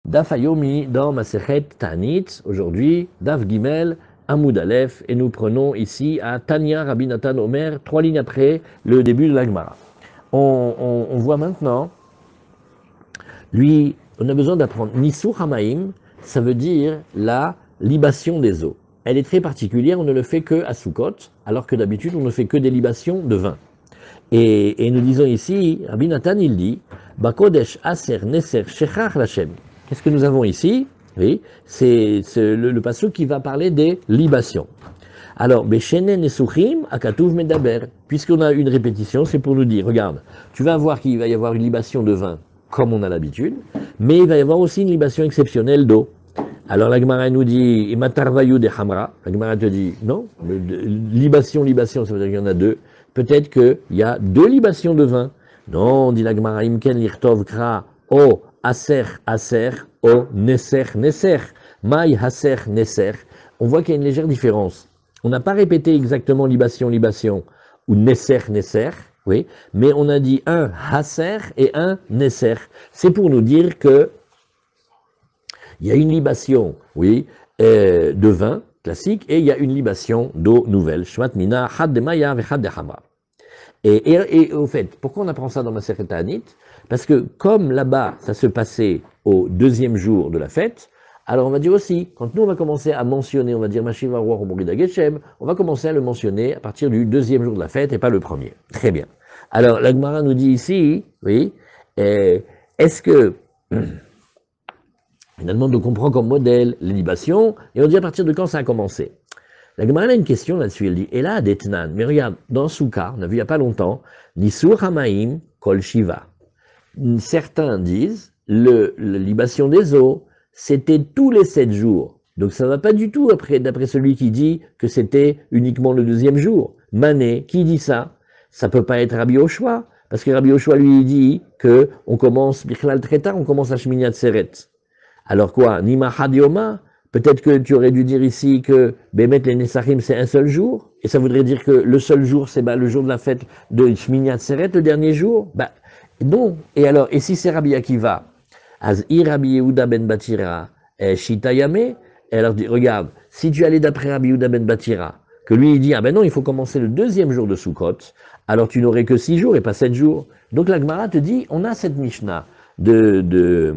Daf Hayomi dans Masechet Ta'anit, aujourd'hui, Daf Gimel, Amoud Aleph, et nous prenons ici à Tanya Rabbi Nathan Omer, 3 lignes après le début de la Gemara. On voit maintenant, lui, on a besoin d'apprendre Nisur Hamaim, ça veut dire la libation des eaux. Elle est très particulière, on ne le fait que à Sukkot, alors que d'habitude on ne fait que des libations de vin. Et nous disons ici, Rabbi Nathan il dit, Bakodesh Aser Neser Shechach Lachem. Qu'est-ce que nous avons ici? Oui, c'est le passage qui va parler des libations. Alors, Beshene Nesuchim Akatuv Medaber. Puisqu'on a une répétition, c'est pour nous dire, regarde, tu vas voir qu'il va y avoir une libation de vin, comme on a l'habitude, mais il va y avoir aussi une libation exceptionnelle d'eau. Alors la Gemara nous dit, Matarvayu de Hamra. La Gemara te dit, non, libation, ça veut dire qu'il y en a deux. Peut-être qu'il y a deux libations de vin. Non, dit la Gemara, Imken Lirtov Kra, O Aser, O Neser. Maï Aser, Neser. On voit qu'il y a une légère différence. On n'a pas répété exactement libation, ou Neser, oui, mais on a dit un Aser et un Neser. C'est pour nous dire que il y a une libation, oui, de vin classique, et il y a une libation d'eau nouvelle. Shmat mina, had de maya, had de hamra. Et au fait, pourquoi on apprend ça dans Masechet Ta'anit? Parce que comme là-bas, ça se passait au deuxième jour de la fête, alors on va dire aussi, quand nous on va commencer à mentionner, on va dire Mashiva Roi Roborida Geshem, on va commencer à le mentionner à partir du deuxième jour de la fête et pas le premier. Très bien. Alors la Gemara nous dit ici, oui, est-ce que finalement, on comprend comme modèle les libations, et on dit à partir de quand ça a commencé. La Gemara a une question là-dessus, elle dit, et là, Detnan, mais regarde, dans Souka, on a vu il n'y a pas longtemps, Nisur Hamaim Kol Shiva. Certains disent, la libation des eaux, c'était tous les 7 jours. Donc ça ne va pas du tout d'après celui qui dit que c'était uniquement le deuxième jour. Mané, qui dit ça? Ça peut pas être Rabbi Oshua, parce que Rabbi Oshua lui dit que on commence, Bichlal très tard, on commence à Shmini Atzeret. Alors quoi, Nima Hadioma, peut-être que tu aurais dû dire ici que Bémet les Nesachim c'est un seul jour, et ça voudrait dire que le seul jour c'est le jour de la fête de Shmini Atzeret, le dernier jour. Non. Et alors, et si c'est Rabbi Akiva, Az-I Rabbi Yehuda ben Batira, Shitayame, et alors regarde, si tu allais d'après Rabbi Yehuda ben Batira, que lui il dit, ah ben non, il faut commencer le deuxième jour de Sukkot, alors tu n'aurais que 6 jours et pas 7 jours. Donc la Gemara te dit, on a cette Mishnah de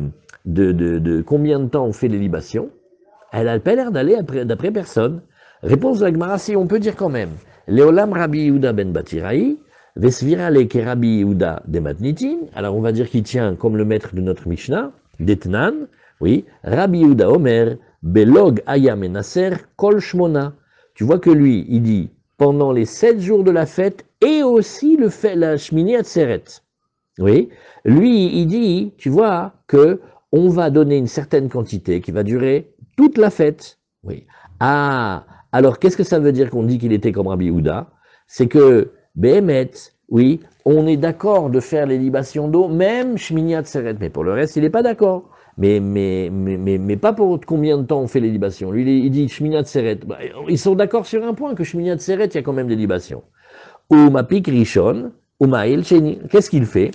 combien de temps on fait les libations, elle n'a pas l'air d'aller d'après personne. Réponse de la Gemara, si on peut dire quand même, Leolam Rabbi Yehuda ben Batiraï, Vesvira le ke Rabbi Yehuda de Matnitin, alors on va dire qu'il tient comme le maître de notre Mishnah, Detnan, oui, Rabbi Yehuda Omer, Belog Ayam et Nasser, Kol Shmona. Tu vois que lui, il dit, pendant les 7 jours de la fête, et aussi la Shmini Atzeret. Oui, lui, il dit, tu vois, que on va donner une certaine quantité qui va durer toute la fête. Oui. Ah, alors qu'est-ce que ça veut dire qu'on dit qu'il était comme Rabbi Yehuda? C'est que, Béhémet, oui, on est d'accord de faire les libations d'eau, même Shmini Atzeret, mais pour le reste, il n'est pas d'accord. Mais pas pour combien de temps on fait les libations. Lui, il dit Shmini Atzeret. Ils sont d'accord sur un point, que Shmini Atzeret, il y a quand même des libations. Ou Mapik Rishon, ou Maïl Sheni. Qu'est-ce qu'il fait?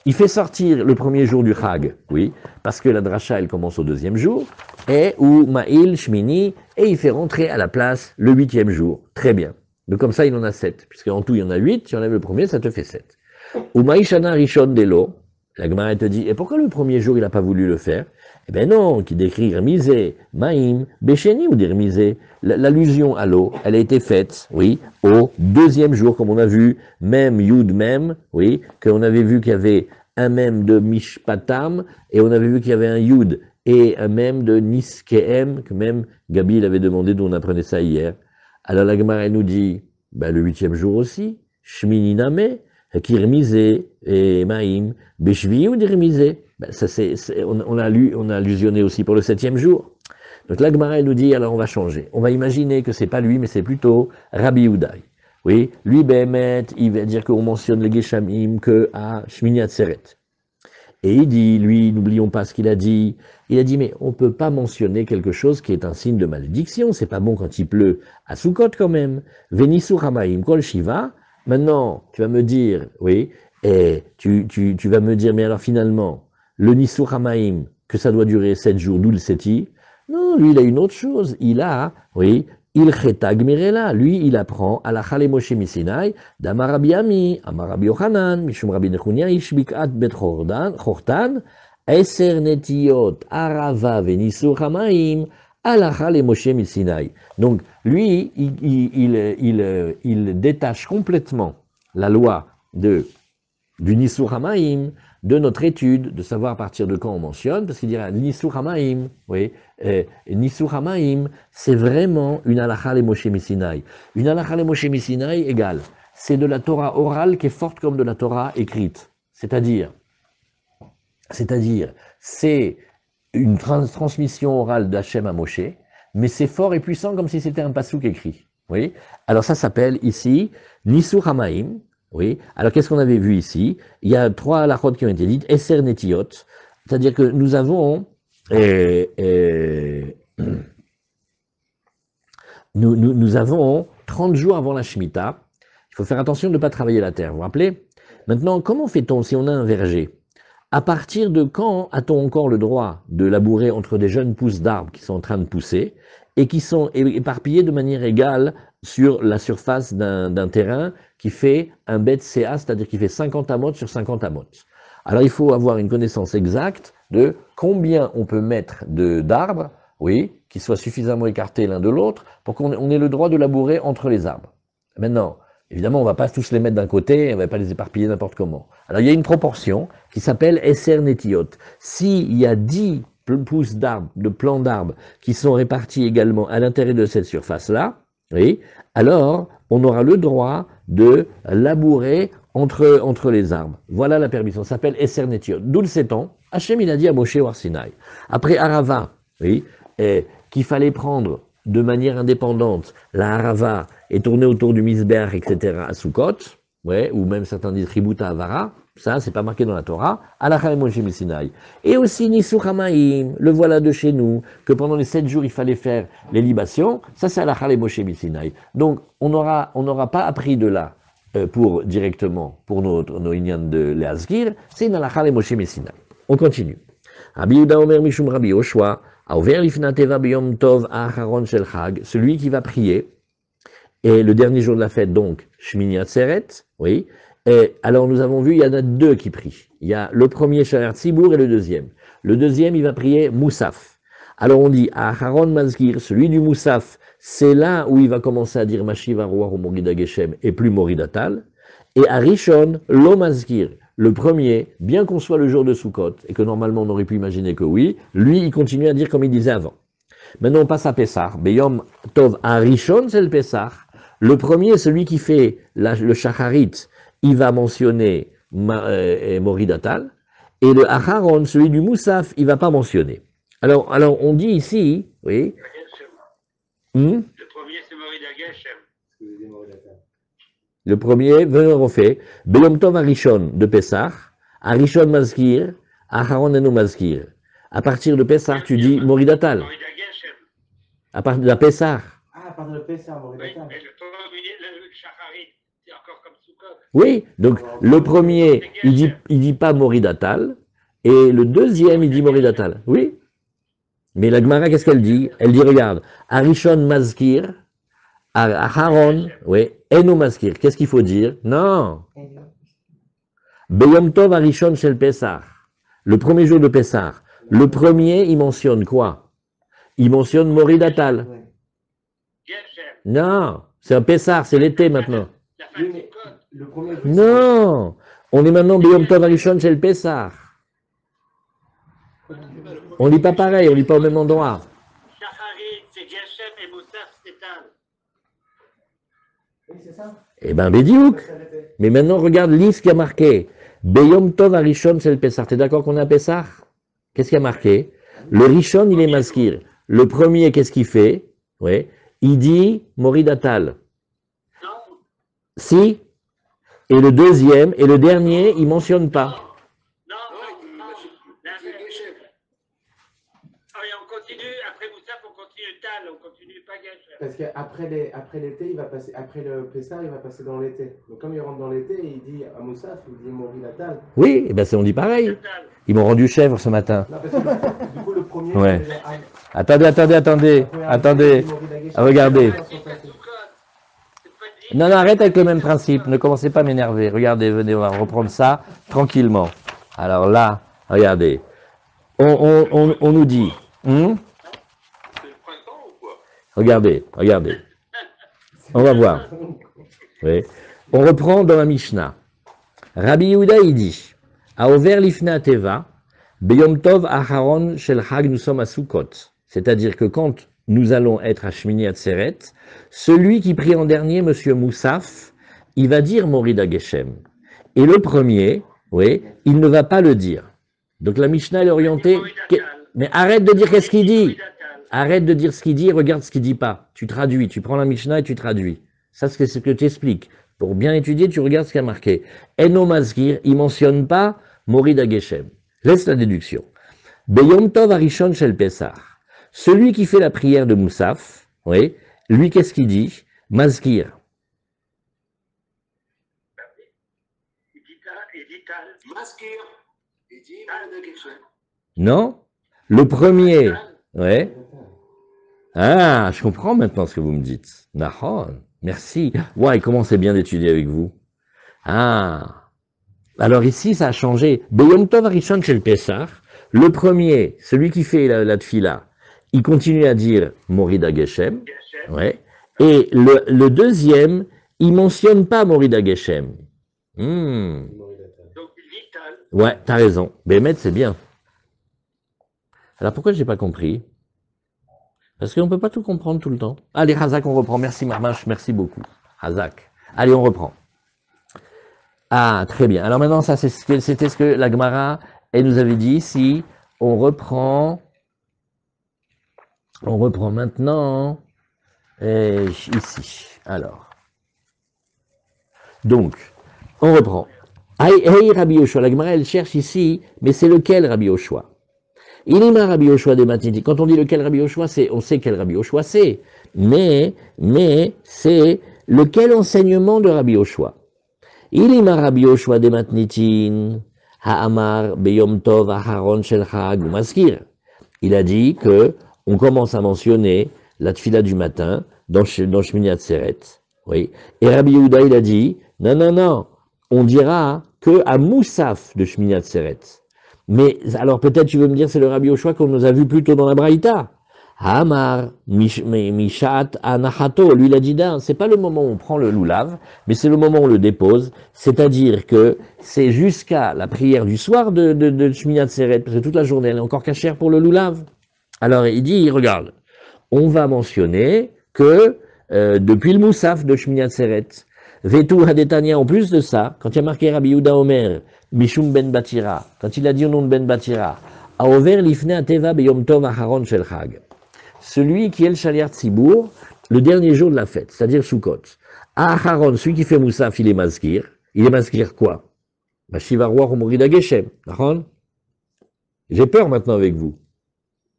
Il fait sortir le premier jour du Chag, oui, parce que la dracha, elle commence au deuxième jour, et ou Ma'il, Shmini, et il fait rentrer à la place le 8e jour. Très bien. Donc comme ça, il en a 7, puisqu'en tout, il y en a 8, si on enlève le premier, ça te fait 7. Ou Maïshana Rishon Delo, la Gemara te dit, et pourquoi le premier jour, il n'a pas voulu le faire? Eh bien non, qui décrit Remisé, Maïm, Bécheni ou des Remisé. L'allusion à l'eau, elle a été faite, oui, au deuxième jour, comme on a vu, même Yud même, oui, qu'on avait vu qu'il y avait un même de Mishpatam, et on avait vu qu'il y avait un Yud et un même de Niskeem, que même Gabi il avait demandé, d'où on apprenait ça hier. Alors la Gemara nous dit, le 8e jour aussi, Shmini Name, Kirmisé et Maïm, Beshvi ou Dirmisé. On a allusionné aussi pour le 7e jour. Donc la Gemara nous dit, alors on va changer. On va imaginer que c'est pas lui, mais c'est plutôt Rabbi Yehudaï. Oui, lui, Béhémet, il va dire qu'on mentionne les Geshamim que à Shmini Atzeret. Et il dit, lui, n'oublions pas ce qu'il a dit. Il a dit, mais on peut pas mentionner quelque chose qui est un signe de malédiction. C'est pas bon quand il pleut à Sukkot quand même. Venisur Hamaim Kol Shiva. Maintenant, tu vas me dire, oui, et tu vas me dire, mais alors finalement, le Nisur Hamaim, que ça doit durer 7 jours, d'où le seti. Non, lui, il a une autre chose. Il a, oui, il chetag mirela. Lui, il apprend à la Chale Moshe Misinai, d'Amar Rabbi Ami, Amar Rabbi Yochanan, Mishum Rabbi Nechunia, Ishbikat Bet Chortan, Eser Netiot, Arava, Venisur Hamaim, à la Chale Moshe Misinai. Donc, lui, il détache complètement la loi du Nisur Hamaim, de notre étude, de savoir à partir de quand on mentionne, parce qu'il dira Nisur Hamaim, oui, Nisur Hamaim, c'est vraiment une halakha le Moshe Misinai. Une halakha le Moshe Misinai égale, c'est de la Torah orale qui est forte comme de la Torah écrite. C'est-à-dire, c'est une transmission orale d'Hachem à Moshe, mais c'est fort et puissant comme si c'était un pasouk écrit. Oui. Alors ça s'appelle ici Nisur Hamaim. Oui. Alors qu'est-ce qu'on avait vu ici? Il y a 3 halachot qui ont été dites. Eser Netiot, c'est-à-dire que nous avons nous avons 30 jours avant la Shemitah. Il faut faire attention de ne pas travailler la terre. Vous vous rappelez? Maintenant, comment fait-on si on a un verger? À partir de quand a-t-on encore le droit de labourer entre des jeunes pousses d'arbres qui sont en train de pousser et qui sont éparpillés de manière égale sur la surface d'un terrain qui fait un bet CA, c'est-à-dire qui fait 50 amot sur 50 amot. Alors il faut avoir une connaissance exacte de combien on peut mettre d'arbres, oui, qui soient suffisamment écartés l'un de l'autre pour qu'on ait le droit de labourer entre les arbres. Maintenant, évidemment, on ne va pas tous les mettre d'un côté, on ne va pas les éparpiller n'importe comment. Alors il y a une proportion qui s'appelle Eser Netiot. S'il y a 10 pousses d'arbres, de plants d'arbres qui sont répartis également à l'intérieur de cette surface-là, oui, alors on aura le droit de labourer entre les arbres. Voilà la permission, ça s'appelle Eser Netiot. D'où le sait-on? Hachem il a dit à Moshe ou Sinai. Après Arava, oui, qu'il fallait prendre de manière indépendante la Arava et tourner autour du Misber, etc. à Sukkot, ouais, ou même certains disent Ributa Avara, ça c'est pas marqué dans la Torah, Alachal Moshe Sinai. Et aussi Nisur Hamaim, le voilà de chez nous, que pendant les 7 jours il fallait faire les libations, ça c'est Alachal Moshe Sinai. Donc on n'aura pas appris de là pour directement pour nos Inyan de Leazgir, c'est une Alachal Moshe Sinai. On continue. Rabbi Yehuda Omer Mishum Rabbi Yoshua, Aover Lifna Teva Biyom Tov Acharon Shel Chag, celui qui va prier, et le dernier jour de la fête, donc, Shmini Atzeret, oui. Et alors, nous avons vu, il y en a 2 qui prient. Il y a le premier, Shaler Tzibour, et le deuxième. Le deuxième, il va prier Moussaf. Alors, on dit, Aharon Mazgir, celui du Moussaf, c'est là où il va commencer à dire Mashiv Aruach ou Morida Geshem, et plus Moridatal. Et Arishon, Lo Mazgir, le premier, bien qu'on soit le jour de Sukkot, et que normalement on aurait pu imaginer que oui, lui, il continue à dire comme il disait avant. Maintenant, on passe à Pessah. Beyom Tov Arishon, c'est le Pessah. Le premier, celui qui fait le shacharit, il va mentionner Moridatal, et le Acharon, celui du Moussaf, il ne va pas mentionner. Alors, on dit ici, oui. Le premier, c'est Morida Geshem. Le premier, venons refait. Beyom Tov Arishon de Pessah, Arishon Mazkir, Acharon Eno Mazkir. À partir de Pessah, tu dis Moridatal. À partir de la Pessah. À partir de Pessah, Moridatal. Oui, mais le Shacharit, c'est encore comme Sukkot. Oui, donc le premier, il dit pas Moridatal, et le deuxième, il dit Moridatal. Oui. Mais la Gemara, qu'est-ce qu'elle dit? Elle dit, regarde, Arishon Mazkir, Aharon, oui, Eno Mazkir. Qu'est-ce qu'il faut dire? Non. Beyom Tov Arishon Shel Pessah. Le premier jour de Pessah. Le premier, il mentionne quoi? Il mentionne Moridatal. Non, c'est un Pessah, c'est l'été maintenant. Non, on est maintenant Beyom Tov Arishon Shel Pessah. On lit pas pareil, on lit pas au même endroit. Shacharit, c'est Geshem et Moussaf, c'est Tal. Oui, c'est ça. Eh ben, Bédiouk. Mais maintenant, regarde, lis ce qui a marqué. Beyom Tov Arishon Shel Pessah. T'es d'accord qu'on a Pessah? Qu'est-ce qui a marqué? Le Rishon, il est maskir. Le premier, qu'est-ce qu'il fait? Oui. Il dit Moridatal. Non. Si. Et le deuxième, et le dernier, il mentionne pas. Non. et on continue, après Moussaf, on continue Tal, on continue pas Geshem. Parce qu'après l'été, il va passer, après le Pessah, il va passer dans l'été. Donc comme il rentre dans l'été, il dit à Moussaf, il dit Mori Natal. Oui, eh ben on dit pareil. Ils m'ont rendu chèvre ce matin. Non, parce que du coup, le premier, Ouais. c'est déjà- Attendez. Regardez. Non, arrête avec le même principe. Ne commencez pas à m'énerver. Regardez, venez, on va reprendre ça tranquillement. Alors là, regardez. On nous dit. C'est le printemps ou quoi? Regardez. On va voir. Oui. On reprend dans la Mishnah. Rabbi Yehuda, il dit, Aover lifna teva, beyom tov aharon shel hag, nous sommes à Sukkot. C'est-à-dire que quand nous allons être à Shmini Atzeret, celui qui prie en dernier, monsieur Moussaf, il va dire Morida Geshem. Et le premier, oui, il ne va pas le dire. Donc la Mishnah est orientée. Mais arrête de dire qu'est-ce qu'il dit. Arrête de dire ce qu'il dit, regarde ce qu'il dit pas. Tu traduis, tu prends la Mishnah et tu traduis. Ça, c'est ce que tu expliques. Pour bien étudier, tu regardes ce qu'il y a marqué. Eno Mazkir, il mentionne pas Morida Geshem. Laisse la déduction. Beyom Tov Arishon Shel Pesach. Celui qui fait la prière de Moussaf, oui, lui, qu'est-ce qu'il dit? Mazkir. Il dit Tal. Mazkir. Il dit Morida Geshem. Non? Le premier, ouais. Ah, je comprends maintenant ce que vous me dites. Nahon, merci. Ouais, comment c'est bien d'étudier avec vous. Ah. Alors ici, ça a changé. Beyom Tov Arishon Shel Pesach. Le premier, celui qui fait la tfila, il continue à dire Morida Geshem. Ouais. Et le deuxième, il mentionne pas Morida Geshem. Donc il dit Tal. Ouais, t'as raison. Bémet, c'est bien. Alors pourquoi j'ai pas compris? Parce qu'on peut pas tout comprendre tout le temps. Allez, Hazak, on reprend. Merci Marmache, merci beaucoup. Hazak. Allez, on reprend. Ah, très bien. Alors maintenant, ça, c'était ce que la Gemara, elle nous avait dit. Si on reprend maintenant ici. Alors. Donc, on reprend. Hey, Rabbi Yoshua. La Gemara, elle cherche ici, mais c'est lequel Rabbi Yoshua? Ilima Rabbi Yoshua de Matniti. Quand on dit lequel Rabbi Yoshua, on sait quel Rabbi Yoshua c'est. Mais c'est lequel enseignement de Rabbi Yoshua? Ilima Rabbi Yoshua de Matnitin, Ha'amar Beyom Tov Aharon Shel Chag Maskir. Il a dit que on commence à mentionner la tfila du matin dans Shmini Atzeret. Oui. Et Rabbi Yehuda, il a dit, non, on dira que à Moussaf de Shmini Atzeret. Mais alors peut-être tu veux me dire c'est le Rabbi Yoshua qu'on nous a vu plus tôt dans la Braïta. Hamar Mishat Anachato, lui il a dit c'est pas le moment où on prend le loulav, mais c'est le moment où on le dépose, c'est-à-dire que c'est jusqu'à la prière du soir de Shmini Atzeret, parce que toute la journée elle est encore cachère pour le loulav. Alors il dit, regarde, on va mentionner que depuis le Moussaf de Shmini Atzeret, Vetu Hadetania, en plus de ça, quand il y a marqué Rabbi Yehuda Omer, Mishum ben Batira, quand il a dit au nom de ben Batira, Aover lifne ateva beyom tov aharon shel chag. Celui qui est le Shaliach Tzibour, le dernier jour de la fête, c'est-à-dire Sukkot. Aharon, celui qui fait Moussaf, il est Mazkir. Il est Mazkir quoi? Shiva Roi Morida Geshem. J'ai peur maintenant avec vous.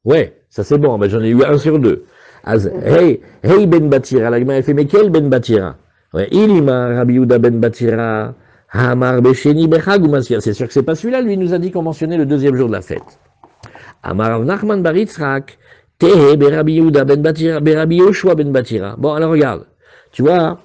Ouais, ça c'est bon, j'en ai eu 1 sur 2. Hey ben Batira, la Gemara elle fait, mais quel ben Batira? Ouais, Ilima Rabbi Yehuda ben Batira. Hamar Besheni Bechag ou Maskir. C'est sûr que c'est pas celui-là, lui nous a dit qu'on mentionnait le deuxième jour de la fête. Amar Nachman Baritzrak, Tehe Berabi Yehuda ben Batira, Berabi Yoshua ben Batira. Bon, alors regarde, tu vois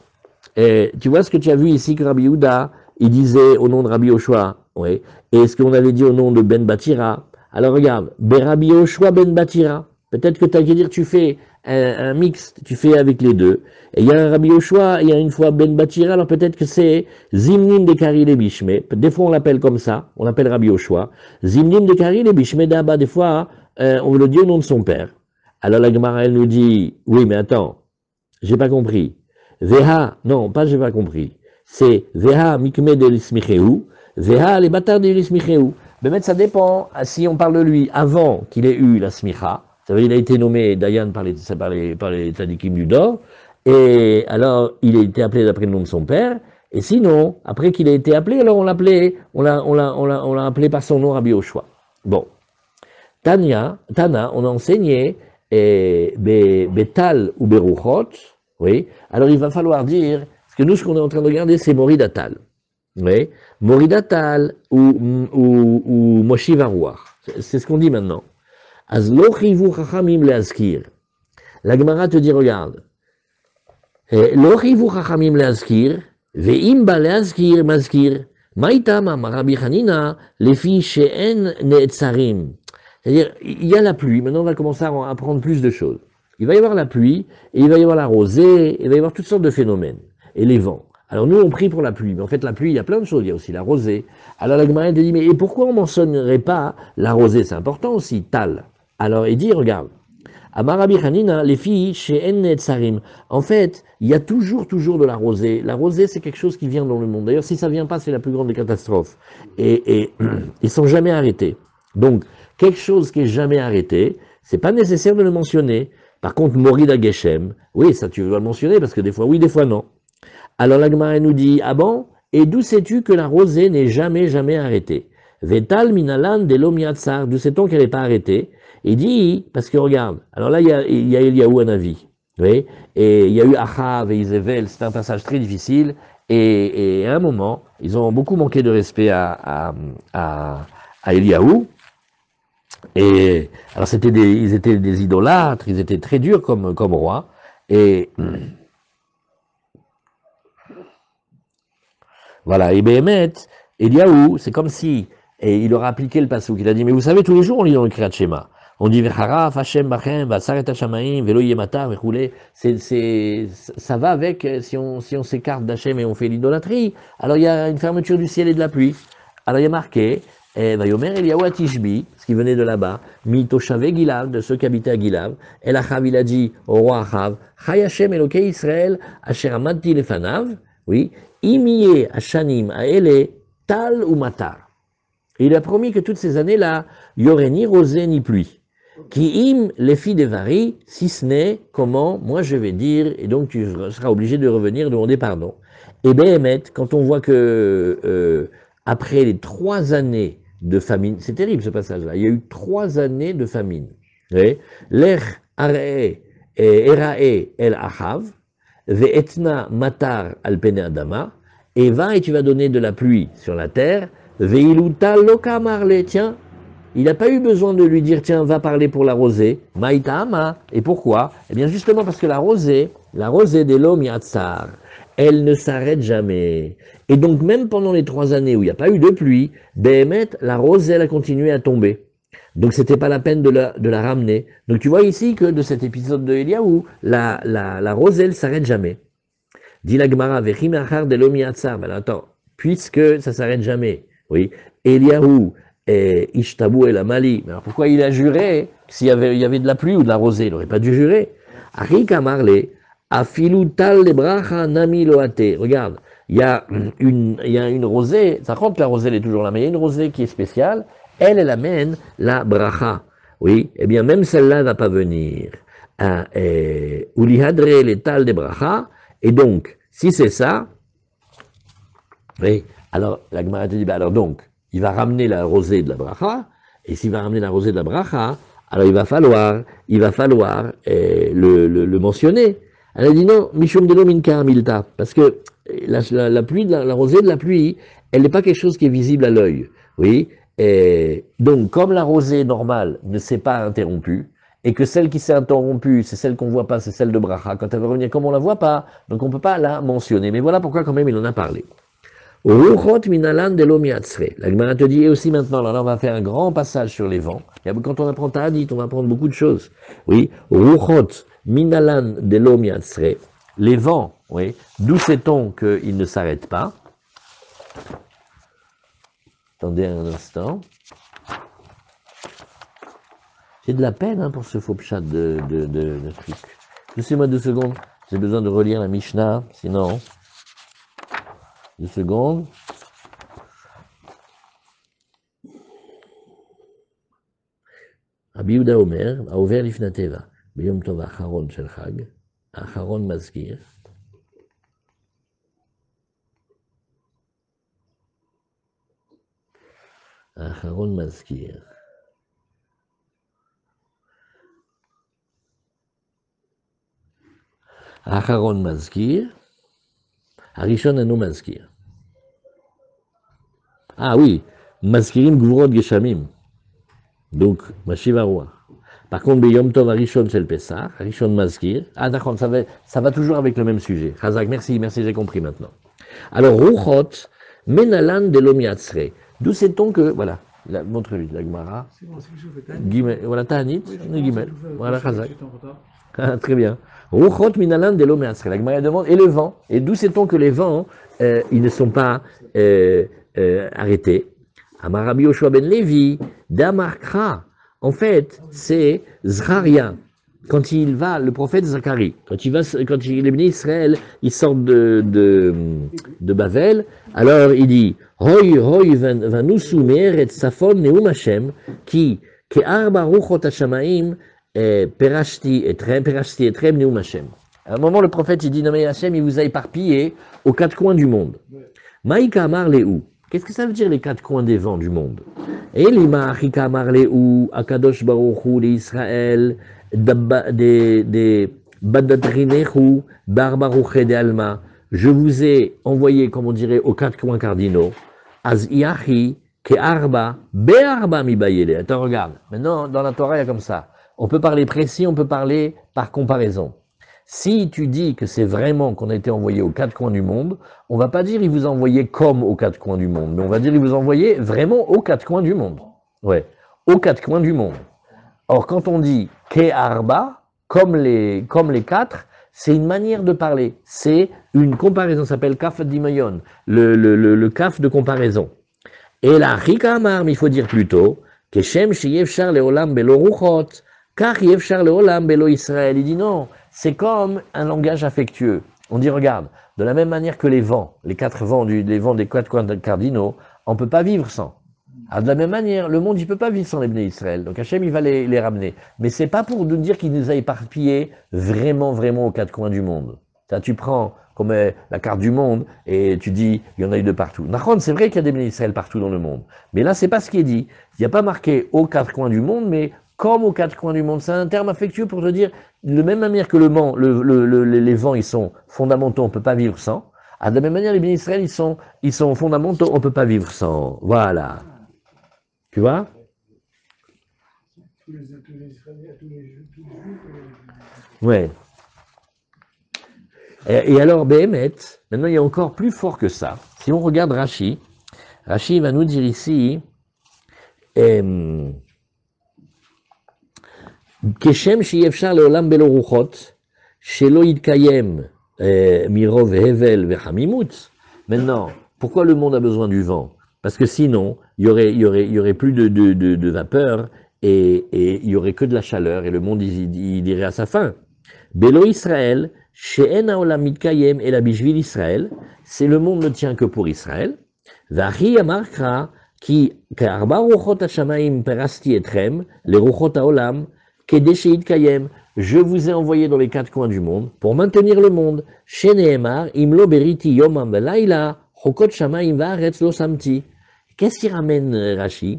ce que tu as vu ici que Rabbi Yehuda, il disait au nom de Rabbi Yoshua, oui, et ce qu'on avait dit au nom de Ben Batira. Alors regarde, Berabi Yoshua ben Batira. Peut-être que tu as qu'à dire, tu fais un mix, tu fais avec les deux. Et il y a un Rabbi Yoshua, il y a une fois Ben Batira, alors peut-être que c'est Zimnim de Kari le Bishme. Des fois on l'appelle comme ça, on l'appelle Rabbi Yoshua. Zimnim de Kari le Bishme d'Abba, des fois on le dit au nom de son père. Alors la Gemara elle nous dit, oui mais attends, j'ai pas compris. Veha, non, pas j'ai pas compris. C'est Veha Mikme de l'Ismicheu, Veha les bâtards de l'Ismicheu. Mais ça dépend, si on parle de lui avant qu'il ait eu la Smicha. Ça veut dire qu'il a été nommé Dayan par les Tzadikim du Dor, et alors il a été appelé d'après le nom de son père, et sinon, après qu'il a été appelé, alors on l'a appelé par son nom Rabbi Yoshua. Bon. Tana, on a enseigné Betal ou Beruchot, oui. Alors il va falloir dire, parce que nous, ce qu'on est en train de regarder, c'est Moridatal. Oui. Moridatal ou Moshiv Aruach. C'est ce qu'on dit maintenant. Az lo chivu chachamim leazkir. La Gemara te dit, regarde, lo chivu chachamim leazkir, ve'im ba leazkir mazkir, ma'itam amar Rabbi Hanina, lefi she'en ne'etzarim. C'est-à-dire, il y a la pluie, maintenant on va commencer à apprendre plus de choses. Il va y avoir la pluie, et il va y avoir la rosée, il va y avoir toutes sortes de phénomènes, et les vents. Alors nous on prie pour la pluie, mais en fait la pluie, il y a plein de choses, il y a aussi la rosée. Alors la Gemara te dit, mais et pourquoi on ne mentionnerait pas la rosée? C'est important aussi, tal. Alors il dit, regarde, Amar Rabbi Hanina, les filles chez Tsarim. En fait, il y a toujours de la rosée. La rosée, c'est quelque chose qui vient dans le monde. D'ailleurs, si ça vient pas, c'est la plus grande des catastrophes. Et ils sont jamais arrêtés. Donc, quelque chose qui est jamais arrêté, c'est pas nécessaire de le mentionner. Par contre, Morida Geshem, oui, ça tu dois le mentionner parce que des fois oui, des fois non. Alors la Gemara nous dit, ah bon? Et d'où sais-tu que la rosée n'est jamais arrêtée? Vetal minalan de l'omiatsar, d'où sait-on qu'elle n'est pas arrêtée? Il dit, parce que regarde, alors là il y a Eliaou Hanavi, oui, et il y a eu Achav et Isével, c'est un passage très difficile, et à un moment, ils ont beaucoup manqué de respect à Eliaou, et alors ils étaient des idolâtres, ils étaient très durs comme rois, et voilà, et Béhémet, Eliaou, c'est comme si, et il leur a appliqué le passouk, il a dit, mais vous savez, tous les jours on lit dans le Kriyat Shema, on dit Vecharaf, Hashem, Bachem, Vasaret Hashamaim, Velo Yemata, Vechoulé, ça va avec, si on s'écarte d'Hachem et on fait l'idolâtrie, alors il y a une fermeture du ciel et de la pluie. Alors il y a marqué, Vayomer Eliaou Atishbi, ce qui venait de là-bas, Mitoshave Gilav, de ceux qui habitaient à Gilav, El Achav, il a dit au roi Achav, Chay Hashem Elokei Israël, Asher Amadti Lefanav, oui, Imiye Hashanim Aele, Tal ou Matar. Et il a promis que toutes ces années-là, il n'y aurait ni rosée ni pluie. Qui im les filles des varies, si ce n'est comment, moi je vais dire, et donc tu seras obligé de revenir demander pardon. Et Béhémet, quand on voit que après les 3 années de famine, c'est terrible ce passage-là, il y a eu 3 années de famine. L'er arae erae el achav, ve'etna matar al pene adama, et va et tu vas donner de la pluie sur la terre, ve'iluta loka marle, tiens, il n'a pas eu besoin de lui dire, tiens, va parler pour la rosée. Maïtama. Et pourquoi? Eh bien, justement parce que la rosée des l'homme yatsar, elle ne s'arrête jamais. Et donc, même pendant les 3 années où il n'y a pas eu de pluie, Béhémet, la rosée, elle a continué à tomber. Donc, c'était pas la peine de la ramener. Donc, tu vois ici que de cet épisode de Eliaou, la rosée, elle s'arrête jamais. Dit la Gemara, Vechimachar de l'homme yatsar. Ben, attends, puisque ça s'arrête jamais. Oui. Eliaou, et Ishtabou et la Mali. Alors pourquoi il a juré s'il y avait de la pluie ou de la rosée? Il n'aurait pas dû jurer. Arika Marley, Afilutal le bracha nami loate. Regarde, il y a une rosée, ça compte que la rosée elle est toujours là, mais il y a une rosée qui est spéciale, elle amène la bracha. Oui, eh bien même celle-là ne va pas venir. Ulihadre l'étal de bracha, et donc, si c'est ça, oui, alors la Gemara te dit, bah alors donc, il va ramener la rosée de la bracha, et s'il va ramener la rosée de la bracha, alors il va falloir le mentionner. Elle a dit non, Mishum de min karamilta, parce que la pluie, la rosée de la pluie, elle n'est pas quelque chose qui est visible à l'œil. Oui, et donc comme la rosée normale ne s'est pas interrompue, et que celle qui s'est interrompue, c'est celle qu'on ne voit pas, c'est celle de bracha, quand elle va revenir comme on ne la voit pas, donc on ne peut pas la mentionner. Mais voilà pourquoi quand même il en a parlé. Ruchot minalan de l'omiatsre. La Gemara te dit, et aussi maintenant, alors là, on va faire un grand passage sur les vents. Quand on apprend Ta'anit, on va apprendre beaucoup de choses. Oui, Ruchot minalan de l'omiatsre. Les vents, oui, d'où sait-on qu'ils ne s'arrêtent pas? Attendez un instant. J'ai de la peine hein, pour ce faux pchat de truc. Laissez-moi 2 secondes. J'ai besoin de relire la Mishnah, sinon... 2 secondes. Rabbi Yehuda Omer, העובר לפני הטבע, ביום טוב האחרון של חג, האחרון מזכיר, האחרון מזכיר. Acharon Mazkir, Arishon Anu Mazkir. Ah oui, Mazkirim Gvurot Geshamim. Donc, Mashiva Rua. Par contre, Beyom Tov Arishon c'est le Pessah, Arishon Mazkir. Ah d'accord, ça va toujours avec le même sujet. Chazak, merci, j'ai compris maintenant. Alors, Ruchot, Menalan de l'Omiatzre. D'où sait-on que, voilà, montre-lui la Gemara. C'est bon, c'est que je fais. Voilà, Ta'anit, Gimel. Voilà, Chazak. J'étais en retard. Ah, très bien. Ruchot Minalan de l'Omiatzre. La Gemara demande, et le vent. Et d'où sait-on que les vents, ils ne sont pas arrêtés? Amar Rabbi Yoshua ben Levi, Damarkra. En fait, c'est Zraria. Quand il va, le prophète Zacharie, quand les bénis Israël, ils sortent de Bavel, alors il dit, Hoi, hoi, vanusu me'eret safon neum Hashem, ki arba ruchot hashamaim, perashti etrem neum Hashem. À un moment, le prophète, il dit, non mais Hashem, il vous a éparpillé aux quatre coins du monde. Maïka amar le'u. Qu'est-ce que ça veut dire les quatre coins des vents du monde? Elima achika amar le'u, akadosh baruch hu l'Israël, des badatrinechu, barbarouche de alma. Je vous ai envoyé, comme on dirait, aux quatre coins cardinaux. Az iachi, ke arba, be arba mi bayele. Attends, regarde. Maintenant, dans la Torah, il y a comme ça. On peut parler précis, on peut parler par comparaison. Si tu dis que c'est vraiment qu'on a été envoyé aux quatre coins du monde, on va pas dire il vous a envoyé comme aux quatre coins du monde, mais on va dire il vous a envoyé vraiment aux quatre coins du monde. Ouais, aux quatre coins du monde. Or, quand on dit ke arba, comme les quatre, c'est une manière de parler. C'est une comparaison, ça s'appelle kaf dimayon, le kaf de comparaison. Et là, chika amar, mais il faut dire plutôt, keshem sheyevshar leolam belo ruchot, kach yevshar leolam belo Israël. Il dit non, c'est comme un langage affectueux. On dit, regarde, de la même manière que les vents, les quatre vents, les vents des quatre coins cardinaux, on ne peut pas vivre sans. Alors, de la même manière, le monde, il ne peut pas vivre sans les bénis Israël. Donc Hachem, il va les ramener. Mais ce n'est pas pour nous dire qu'il nous a éparpillés vraiment aux quatre coins du monde. Ça, tu prends comme la carte du monde et tu dis, il y en a eu de partout. Nahon, c'est vrai qu'il y a des bénis Israël partout dans le monde. Mais là, ce n'est pas ce qui est dit. Il n'y a pas marqué aux quatre coins du monde, mais comme aux quatre coins du monde. C'est un terme affectueux pour te dire, de la même manière que les vents, ils sont fondamentaux, on ne peut pas vivre sans. De la même manière, les bénis Israël, ils sont fondamentaux, on ne peut pas vivre sans. Voilà. Tu vois? Tous les Israéliens, tous les Juifs. Ouais. Et alors, Béhémet, maintenant, il y a encore plus fort que ça. Si on regarde Rashi va nous dire ici, Keshem sheyevshar leolam belo ruchot, shelo yitkayem mirov hevel vechamimut. Maintenant, pourquoi le monde a besoin du vent? Parce que sinon, il y aurait plus de vapeur et il y aurait que de la chaleur et le monde il irait à sa fin. Belo Israël, she'en haolam mitkayem et la bishvil Israël, c'est le monde ne tient que pour Israël. Vachi amarkra ki karba ruchot hashamaim perasti etrem le ruchot haolam kedei sheyitkayem. Je vous ai envoyé dans les quatre coins du monde pour maintenir le monde. Sheneemar imlo beriti yomam velayla chokot shamaim va'aretz lo samti. Qu'est-ce qui ramène Rashi?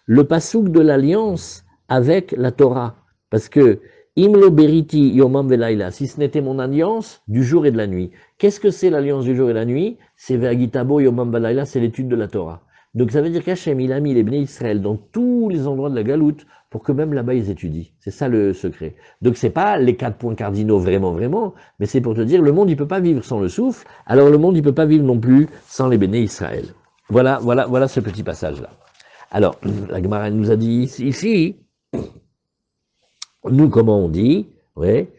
Le pasouk de l'alliance avec la Torah. Parce que Imlo beriti yomam velayla, si ce n'était mon alliance du jour et de la nuit. Qu'est-ce que c'est l'alliance du jour et de la nuit? C'est ve'agitabo yomam velayla, c'est l'étude de la Torah. Donc ça veut dire qu'Hachem, il a mis les bénis Israël dans tous les endroits de la galoute pour que même là-bas ils étudient. C'est ça le secret. Donc c'est pas les quatre points cardinaux vraiment, mais c'est pour te dire le monde il peut pas vivre sans le souffle, alors le monde il peut pas vivre non plus sans les bénis Israël. Voilà ce petit passage-là. Alors, la Gemara nous a dit ici, nous, comment on dit, ouais.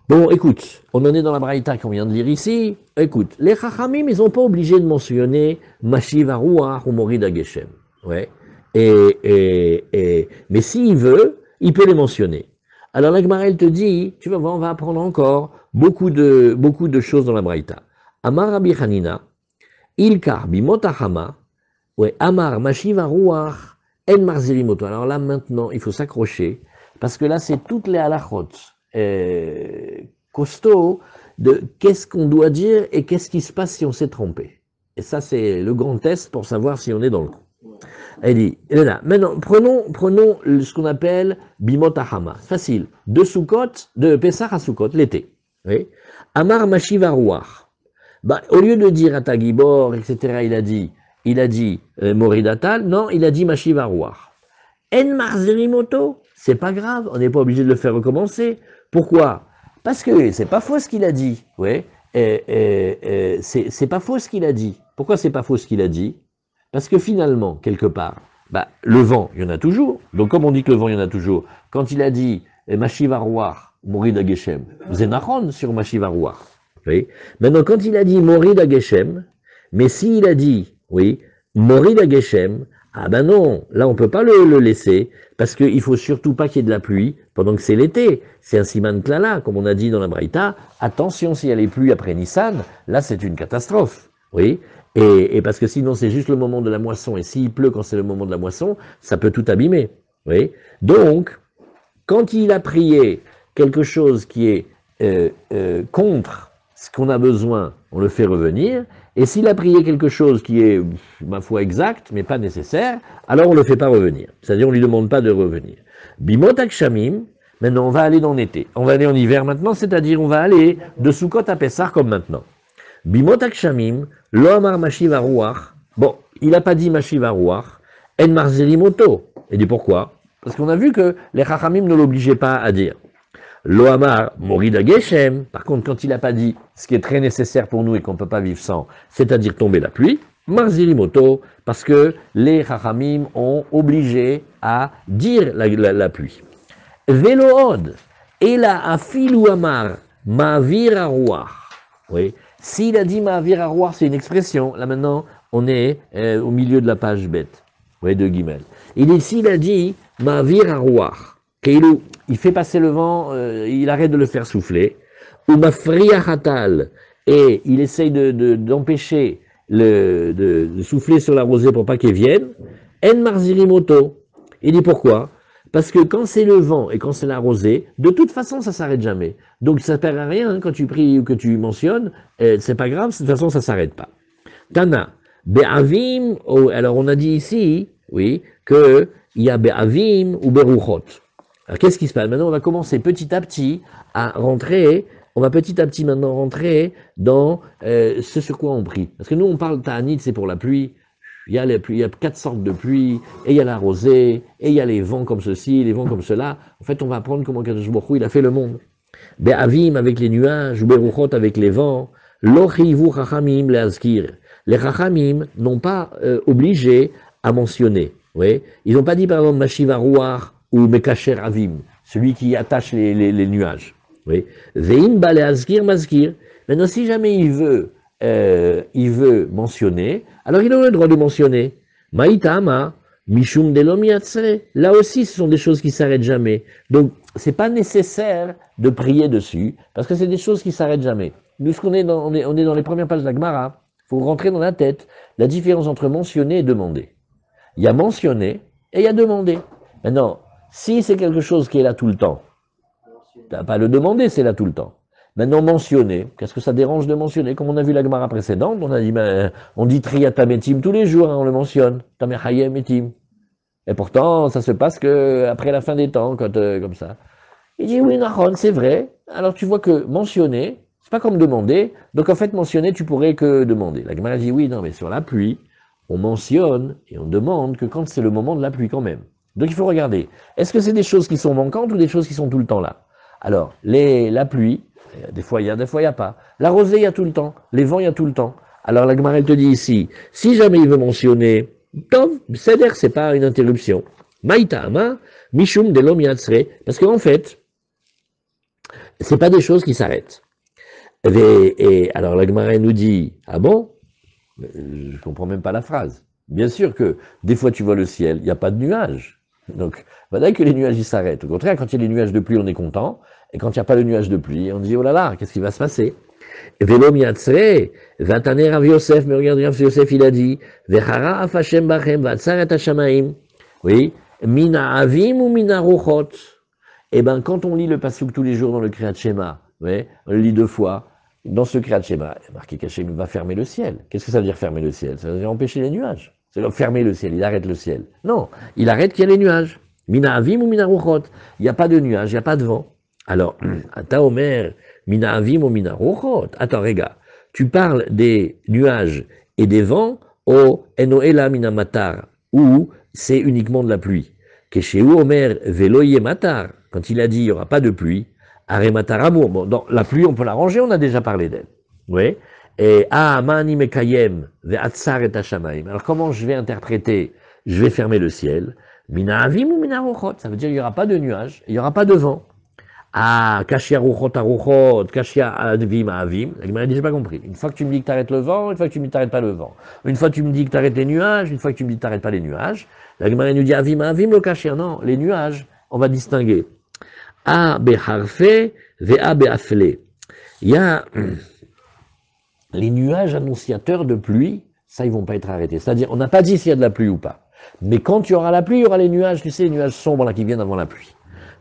Bon, écoute, on en est dans la Braïta qu'on vient de lire ici. Écoute, les Chachamim, ils n'ont pas obligé de mentionner Mashiv Haruach ou Morid HaGeshem. Ouais. Mais s'il veut, il peut les mentionner. Alors, la Gemara, elle te dit, tu vas voir, on va apprendre encore beaucoup de choses dans la Braïta. Amar Rabbi Hanina, Ilkar bimotahama, ouais, Amar Mashiv Haruach, En Marzerimoto. Alors là, maintenant, il faut s'accrocher, parce que là, c'est toutes les halachot costauds de qu'est-ce qu'on doit dire et qu'est-ce qui se passe si on s'est trompé. Et ça, c'est le grand test pour savoir si on est dans le coup. Elle dit, là, maintenant, prenons ce qu'on appelle bimotahama. Facile. De Pessah à Sukkot, l'été. Oui. Amar Mashiv Aruach. Bah, au lieu de dire Atagibor, etc., il a dit Moridatal, non, il a dit Mashiv Aruach. En Marzerimoto, c'est pas grave, on n'est pas obligé de le faire recommencer. Pourquoi? Parce que c'est pas faux ce qu'il a dit. Ouais. C'est pas faux ce qu'il a dit. Pourquoi c'est pas faux ce qu'il a dit? Parce que finalement, quelque part, bah, le vent, il y en a toujours. Donc comme on dit que le vent, il y en a toujours, quand il a dit Mashiv Aruach, Morid Ageshem, Zenachon sur Mashiv Aruach. Oui. Maintenant, quand il a dit Morid Ageshem, mais s'il a dit, oui, Morid Ageshem, ah ben non, là on peut pas le laisser, parce qu'il faut surtout pas qu'il y ait de la pluie pendant que c'est l'été. C'est un siman klala, comme on a dit dans la Braïta. Attention, s'il y a les pluies après Nissan, là c'est une catastrophe. Oui. Et parce que sinon c'est juste le moment de la moisson, et s'il pleut quand c'est le moment de la moisson, ça peut tout abîmer. Oui. Donc, quand il a prié quelque chose qui est contre ce qu'on a besoin, on le fait revenir. Et s'il a prié quelque chose qui est, ma foi, exact, mais pas nécessaire, alors on ne le fait pas revenir. C'est-à-dire on ne lui demande pas de revenir. Bimot Akshamim, maintenant on va aller dans l'été. On va aller en hiver maintenant, c'est-à-dire on va aller de Sukkot à Pessah comme maintenant. Bimot Akshamim, Lo Amar Mashiv Aruach. Bon, il n'a pas dit Mashiv Aruach. En Marzerimoto. Il dit pourquoi? Parce qu'on a vu que les Chachamim ne l'obligeaient pas à dire. Lo Amar Morid Ageshem. Par contre, quand il n'a pas dit ce qui est très nécessaire pour nous et qu'on ne peut pas vivre sans, c'est-à-dire tomber la pluie, Marzerimoto, parce que les Chachamim ont obligé à dire la pluie. Velood, Ela Afilu Amar Ma'avir Aruach. Oui. S'il a dit Ma'avir Aruach, c'est une expression. Là maintenant, on est au milieu de la page bête. Oui, de Guimel. S'il a dit Ma'avir Aruach, il fait passer le vent, il arrête de le faire souffler, ou Mafriya Hatal, et il essaye d'empêcher de souffler sur la rosée pour pas qu'elle vienne, En Marzirimoto. Il dit pourquoi? Parce que quand c'est le vent et quand c'est la rosée, de toute façon ça s'arrête jamais. Donc ça ne sert à rien hein, quand tu pries ou que tu mentionnes, c'est pas grave, de toute façon ça s'arrête pas. Tana, Be'avim, alors on a dit ici, oui, que il y a Be'avim ou Beruchot. Alors qu'est-ce qui se passe? Maintenant on va commencer petit à petit à rentrer, on va petit à petit maintenant rentrer dans ce sur quoi on prie. Parce que nous on parle Ta'anit, c'est pour la pluie. Il y a les pluies, il y a 4 sortes de pluie, et il y a la rosée, et il y a les vents comme ceci, les vents comme cela. En fait, on va apprendre comment Kadosh Baruch Hu, il a fait le monde. Be'avim avec les nuages, ou Beruchot avec les vents, lo chivu chachamim le'azkir. Les chachamim n'ont pas obligé à mentionner. Oui. Ils n'ont pas dit par exemple Mashiv Aruach ou Mekacher Avim, celui qui attache les nuages. Oui. Ve'im ba le'azkir mazkir. Maintenant, si jamais il veut mentionner, alors il a le droit de mentionner. Maïtama, Mishum delom yatsre. Là aussi, ce sont des choses qui s'arrêtent jamais. Donc, c'est pas nécessaire de prier dessus, parce que c'est des choses qui s'arrêtent jamais. Nous, on est dans les premières pages de la Gemara. Il faut rentrer dans la tête la différence entre mentionner et demander. Il y a mentionner et il y a demander. Maintenant, si c'est quelque chose qui est là tout le temps, t'as pas à le demander, c'est là tout le temps. Maintenant, mentionner, qu'est-ce que ça dérange de mentionner? Comme on a vu la Gemara précédente, on a dit, on dit Triatametim tous les jours, hein, on le mentionne, Tamechayem etim. Et pourtant, ça se passe que après la fin des temps, quand, comme ça. Il dit, oui, Nahon, c'est vrai. Alors tu vois que mentionner, c'est pas comme demander. Donc en fait, mentionner, tu pourrais que demander. La Gemara dit, oui, non, mais sur la pluie, on mentionne et on demande que quand c'est le moment de la pluie quand même. Donc il faut regarder. Est-ce que c'est des choses qui sont manquantes ou des choses qui sont tout le temps là? Alors, la pluie, des fois il y a, des fois il n'y a pas. La rosée, il y a tout le temps. Les vents, il y a tout le temps. Alors la Gemara, elle te dit ici, si jamais il veut mentionner, c'est-à-dire que c'est pas une interruption. Maïtama, Mishum delom yatsre, parce qu'en fait, c'est pas des choses qui s'arrêtent. Et alors la Gemara nous dit, ah bon? Je comprends même pas la phrase. Bien sûr que des fois tu vois le ciel, il n'y a pas de nuages. Donc, voilà que les nuages ils s'arrêtent. Au contraire, quand il y a les nuages de pluie, on est content. Et quand il n'y a pas de nuages de pluie, on dit, oh là là, qu'est-ce qui va se passer? Velom yatsre, vataner Rav Yosef, mais regarde, Rav Yosef, il a dit, vechara afashem bachem, vatsaret hashamaim. Oui, mina avim ou mina ruchot. Eh ben, quand on lit le pasuk tous les jours dans le Kriyat Shema, oui, on le lit 2 fois, dans ce Kriyat Shema, il est marqué qu'Hachem va fermer le ciel. Qu'est-ce que ça veut dire fermer le ciel? Ça veut dire empêcher les nuages. C'est donc fermer le ciel, il arrête le ciel. Non, il arrête qu'il y a les nuages. Mina avim ou mina ruchot. Il n'y a pas de nuages, il n'y a pas de vent. Alors, Ata Omer, Mina Avim ou Mina Rochot. Attends, regarde. Tu parles des nuages et des vents au Enoela Mina Matar, où c'est uniquement de la pluie. Kesheu Omer Veloye Matar, quand il a dit il n'y aura pas de pluie, Are Matar Amour. Bon, dans la pluie, on peut l'arranger, on a déjà parlé d'elle. Oui. Et Mani Mekayem Ve'atsar et Hashamaim. Alors, comment je vais interpréter? Je vais fermer le ciel. Mina Avim ou Mina Rochot. Ça veut dire qu'il n'y aura pas de nuages, il n'y aura pas de vent. Ah, Kashia Ruchot Aruchot, Kashia Avim Avim. La Gemara dit, j'ai pas compris. Une fois que tu me dis que tu arrêtes le vent, une fois que tu me dis que tu n'arrêtes pas le vent. Une fois que tu me dis que tu arrêtes les nuages, une fois que tu me dis que tu n'arrêtes pas les nuages. La Gemara nous dit Avim Avim le Kashia. Non, les nuages, on va distinguer. A Beharfe, Vea Beafle. Il y a les nuages annonciateurs de pluie, ça, ils vont pas être arrêtés. C'est-à-dire, on n'a pas dit s'il y a de la pluie ou pas. Mais quand il y aura la pluie, il y aura les nuages, tu sais, les nuages sombres là qui viennent avant la pluie.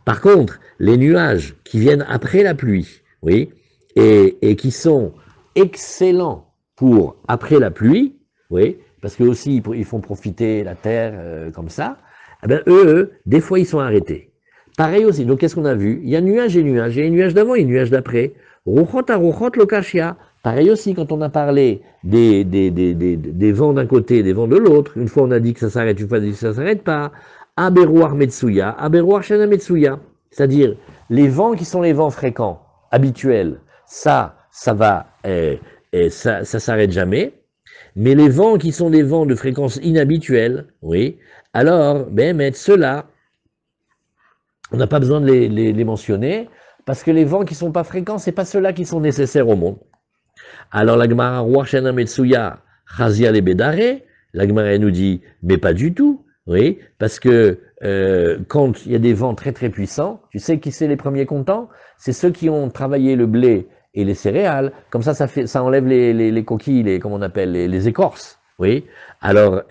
Par contre, les nuages qui viennent après la pluie, oui, et qui sont excellents pour après la pluie, oui, parce que aussi ils font profiter la terre comme ça, eh ben eux, des fois ils sont arrêtés. Pareil aussi, donc qu'est-ce qu'on a vu? Il y a nuages et nuages, il y a les nuages d'avant et les nuages d'après. Ruchot à ruchot lokashia. Pareil aussi, quand on a parlé des vents d'un côté et des vents de l'autre, une fois on a dit que ça s'arrête, une fois on a dit que ça s'arrête pas. Aberouar Metsuya, Aberouar Shana Metsuya. C'est-à-dire, les vents qui sont les vents fréquents, habituels, ça va, ça s'arrête jamais. Mais les vents qui sont des vents de fréquence inhabituelle, oui, alors, ben, ceux-là, on n'a pas besoin de les mentionner, parce que les vents qui sont pas fréquents, c'est pas ceux-là qui sont nécessaires au monde. Alors, la Gemara, Ruach Shana Metsuya, Chazia le Bedare, la Gemara nous dit, mais pas du tout. Oui, parce que quand il y a des vents très très puissants, tu sais qui c'est les premiers contents? C'est ceux qui ont travaillé le blé et les céréales. Comme ça enlève les coquilles, comment on appelle, les écorces. Oui. Alors,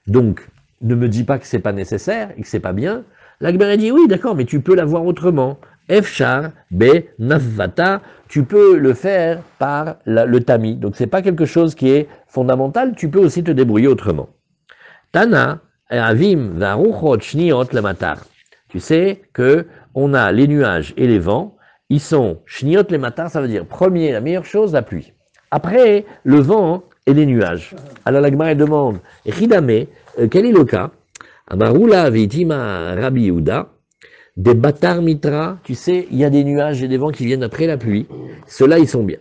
donc, ne me dis pas que c'est pas nécessaire et que c'est pas bien. La Gemara dit oui, d'accord, mais tu peux l'avoir autrement. Efchar, be, nafvata, tu peux le faire par le tamis. Donc c'est pas quelque chose qui est fondamental. Tu peux aussi te débrouiller autrement. Tana. Avim varuchot shniot lematar. Tu sais que on a les nuages et les vents, ils sont shniot lematar, ça veut dire premier, la meilleure chose, la pluie. Après, le vent et les nuages. Alors la Gemara demande, Ridame, quel est le cas? Amarula vitima Rabbi Yehuda, des batar mitra, tu sais, il y a des nuages et des vents qui viennent après la pluie. Ceux-là, ils sont bien.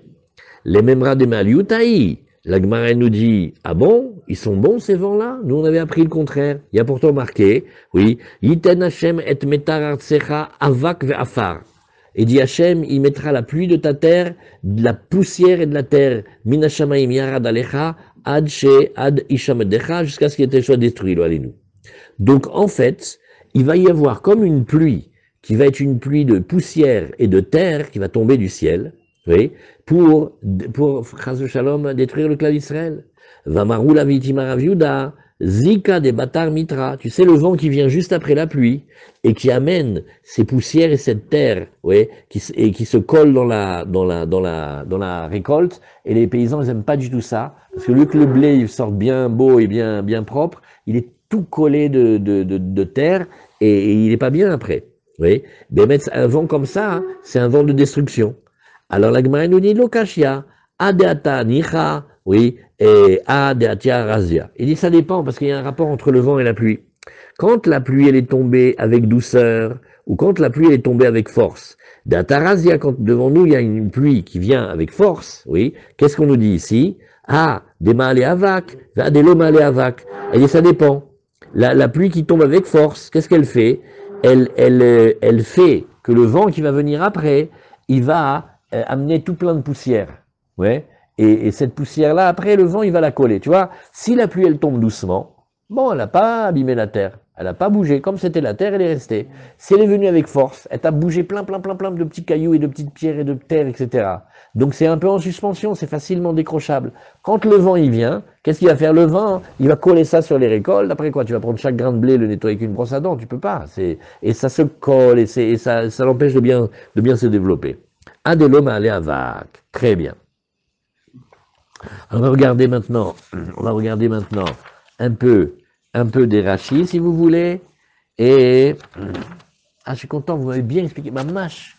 Les memra de Maliutaï. La Gemara nous dit, ah bon, ils sont bons ces vents-là? Nous on avait appris le contraire. Il y a pourtant marqué, oui, Yiten Hashem et metar artsecha avak ve'afar. Et dit Hashem, il mettra la pluie de ta terre, de la poussière et de la terre, min hashamayim yarad alecha, ad ishamedecha, jusqu'à ce qu'il soit détruit, lo alinu. Donc en fait, il va y avoir comme une pluie, qui va être une pluie de poussière et de terre qui va tomber du ciel, oui, pour Chas Shalom, détruire le clan d'Israël. Vamaru la vitima Rav Yehuda, Zika des Batar Mitra, tu sais, le vent qui vient juste après la pluie, et qui amène ces poussières et cette terre, oui, qui se colle dans la récolte, et les paysans, ils aiment pas du tout ça, parce que vu que le blé, il sorte bien beau et bien propre, il est tout collé de terre, et il est pas bien après, oui. Mais mettre un vent comme ça, hein, c'est un vent de destruction. Alors la Gemara nous dit Lokashia, Adeata Nicha, oui, et Adeatia Razia. Il dit ça dépend parce qu'il y a un rapport entre le vent et la pluie. Quand la pluie elle est tombée avec douceur, ou quand la pluie elle est tombée avec force, Deata Razia, quand devant nous il y a une pluie qui vient avec force, oui, qu'est-ce qu'on nous dit ici? Ah, des malé avak, des lo malé avak. Elle dit ça dépend. La pluie qui tombe avec force, qu'est-ce qu'elle fait? Elle fait que le vent qui va venir après, il va amener tout plein de poussière, ouais. Et cette poussière-là, après, le vent, il va la coller, tu vois. Si la pluie, elle tombe doucement, bon, elle n'a pas abîmé la terre, elle n'a pas bougé, comme c'était la terre, elle est restée. Si elle est venue avec force, elle t'a bougé plein de petits cailloux et de petites pierres et de terre, etc. Donc c'est un peu en suspension, c'est facilement décrochable. Quand le vent, il vient, qu'est-ce qu'il va faire? Le vent, il va coller ça sur les récoltes, après quoi? Tu vas prendre chaque grain de blé, le nettoyer avec une brosse à dents, tu peux pas. Et ça se colle, et ça l'empêche de bien se développer. Adelom aller avak. Très bien. On va regarder maintenant un peu des rachis, si vous voulez, et Ah, je suis content, vous m'avez bien expliqué. Mamash,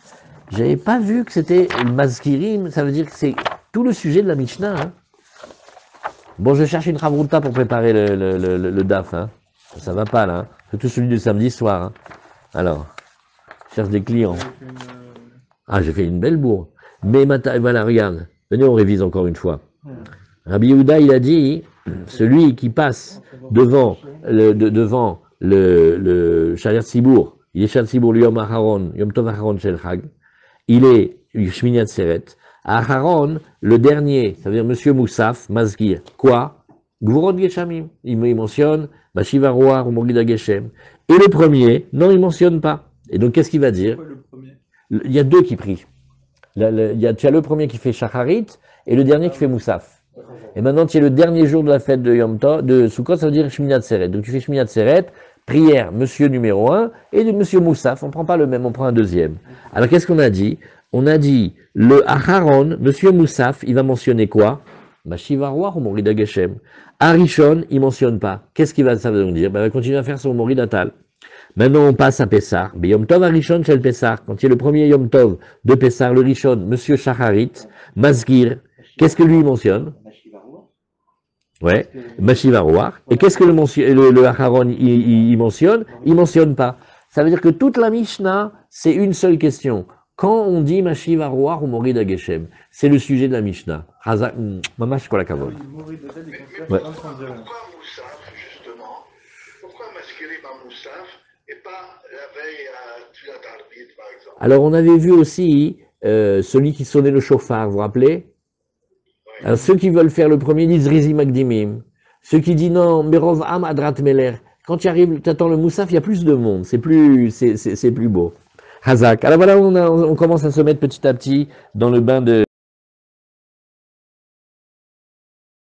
j'avais pas vu que c'était le Mazkirim, ça veut dire que c'est tout le sujet de la Mishnah. Hein. Bon, je cherche une Chavruta pour préparer le DAF. Hein. Ça va pas là. Hein. C'est tout celui du samedi soir. Hein. Alors, je cherche des clients. Ah, j'ai fait une belle bourre. Mais voilà, regarde. Venez, on révise encore une fois. Rabbi Yehuda, il a dit, celui qui passe devant le Shariat Sibour, Yeshat Sibour, Yom Aharon, Yom Tov Aharon Shel Chag, il est Shmini Atzeret. Aharon, le dernier, ça veut dire Monsieur Moussaf, Mazkir. Quoi? Gvurot Geshamim. Il mentionne Bashiva Roar ou Mogida Geshem. Et le premier, non, il mentionne pas. Et donc, qu'est-ce qu'il va dire? Il y a deux qui prient. Tu as le premier qui fait Shacharit et le dernier qui fait Moussaf. Et maintenant, tu es le dernier jour de la fête de Yom Tov, de Sukkot, ça veut dire Shmini Atzeret. Donc, tu fais Shmini Atzeret, prière, monsieur numéro 1, et de monsieur Moussaf. On ne prend pas le même, on prend un deuxième. Alors, qu'est-ce qu'on a dit? On a dit, le Aharon, monsieur Moussaf, il va mentionner quoi? Mashiva Roar ou Morida Geshem. Arishon, il ne mentionne pas. Qu'est-ce qu'il va, ça veut donc dire? Ben, il va continuer à faire son Morida Tal. Maintenant, on passe à Pessar. Yom Tov Arishon chez le Pessar. Quand il y a le premier Yom Tov de Pessar, le Rishon, monsieur Shacharit, Mazgir, qu'est-ce que lui il mentionne? Ouais, Mashiva Roar. Et qu'est-ce que le Aharon il mentionne? Il mentionne pas. Ça veut dire que toute la Mishnah, c'est une seule question. Quand on dit Mashiva Roar ou Morida Geshem, c'est le sujet de la Mishnah. Mamash Kolakavod. Mais pourquoi Moussaf, justement? Pourquoi masquerer par Moussaf et pas la veille à Tfilat Arbit, par exemple? Alors, on avait vu aussi celui qui sonnait le chauffard, vous vous rappelez? Alors, ceux qui veulent faire le premier disent Rizi Magdimim. Ceux qui disent non, Merov Am Adrat Meler. Quand tu arrives, tu attends le Moussaf, il y a plus de monde. C'est plus beau. Hazak. Alors voilà, on commence à se mettre petit à petit dans le bain de